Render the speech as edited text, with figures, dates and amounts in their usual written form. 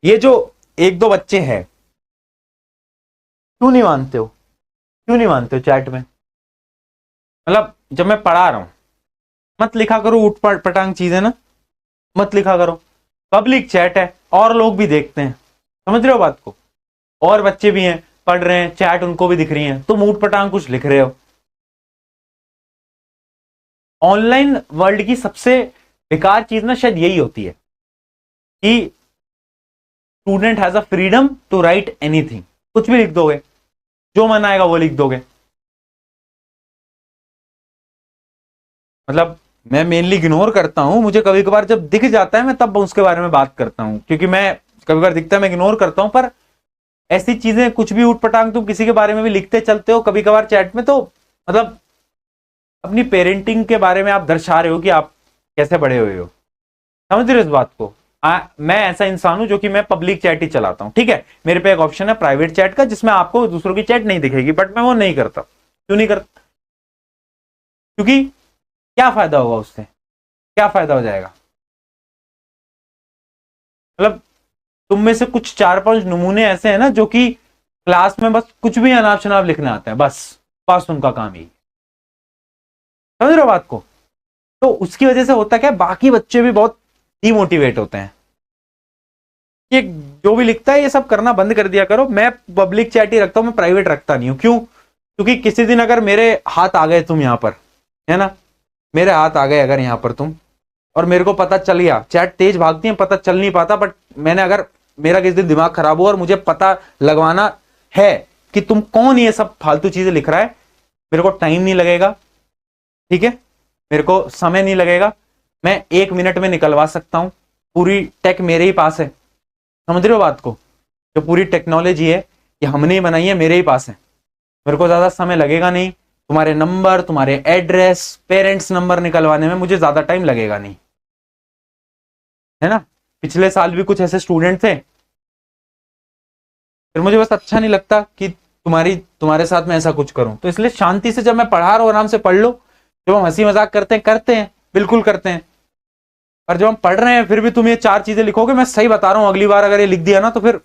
ये जो एक दो बच्चे हैं, क्यों नहीं मानते हो, क्यों नहीं मानते हो चैट में? मतलब जब मैं पढ़ा रहा हूं, मत लिखा करो उठ पटांग चीजें ना, मत लिखा करो। पब्लिक चैट है और लोग भी देखते हैं, समझ रहे हो बात को? और बच्चे भी हैं पढ़ रहे हैं, चैट उनको भी दिख रही है, तुम ऊट पटांग कुछ लिख रहे हो। ऑनलाइन वर्ल्ड की सबसे बेकार चीज ना शायद यही होती है कि student has a freedom to write anything, कुछ भी लिख दोगे, जो मन आएगा वो लिख दोगे। मतलब मैं मेनली इग्नोर करता हूं, मुझे कभी कभार जब दिख जाता है मैं तब उसके बारे में बात करता हूं, क्योंकि मैं कभी कभार दिखता है मैं इग्नोर करता हूं। पर ऐसी चीजें कुछ भी उठ पटांग तुम किसी के बारे में भी लिखते चलते हो कभी कभार चैट में, तो मतलब अपनी पेरेंटिंग के बारे में आप दर्शा रहे हो कि आप कैसे बड़े हुए हो। समझ रहे हो इस बात को? मैं ऐसा इंसान हूं जो कि मैं पब्लिक चैट ही चलाता हूं, ठीक है। मेरे पे एक ऑप्शन है प्राइवेट चैट का जिसमें आपको दूसरों की चैट नहीं दिखेगी, बट मैं वो नहीं करता। क्यों नहीं करता? क्योंकि क्या फायदा होगा उससे, क्या फायदा हो जाएगा? मतलब तुम में से कुछ चार पांच नमूने ऐसे हैं ना जो कि क्लास में बस कुछ भी अनाप शनाप लिखने आते हैं, बस बस उनका काम ही। समझ रहे हो बात को? तो उसकी वजह से होता क्या है, बाकी बच्चे भी बहुत डिमोटिवेट होते हैं। ये जो भी लिखता है ये सब करना बंद कर दिया करो। मैं पब्लिक चैट ही रखता हूं, मैं प्राइवेट रखता नहीं हूं। क्यों? क्योंकि किसी दिन अगर मेरे हाथ आ गए तुम यहां पर, है ना, मेरे हाथ आ गए अगर यहां पर तुम, और मेरे को पता चल गया, चैट तेज भागती है पता चल नहीं पाता, बट मैंने अगर मेरा किसी दिन दिमाग खराब हुआ और मुझे पता लगवाना है कि तुम कौन ये सब फालतू चीजें लिख रहा है, मेरे को टाइम नहीं लगेगा, ठीक है, मेरे को समय नहीं लगेगा, मैं 1 मिनट में निकलवा सकता हूं। पूरी टेक मेरे ही पास है। समझ रहे हो बात को? जो पूरी टेक्नोलॉजी है ये हमने ही बनाई है, मेरे ही पास है। मेरे को ज्यादा समय लगेगा नहीं, तुम्हारे नंबर, तुम्हारे एड्रेस, पेरेंट्स नंबर निकलवाने में मुझे ज्यादा टाइम लगेगा नहीं, है ना। पिछले साल भी कुछ ऐसे स्टूडेंट थे, फिर मुझे बस अच्छा नहीं लगता कि तुम्हारे साथ में ऐसा कुछ करूं, तो इसलिए शांति से जब मैं पढ़ा रहा हूं आराम से पढ़ लो। जब हम हंसी मजाक करते हैं बिल्कुल करते हैं, पर जब हम पढ़ रहे हैं फिर भी तुम ये चार चीजें लिखोगे, मैं सही बता रहा हूं, अगली बार अगर ये लिख दिया ना तो फिर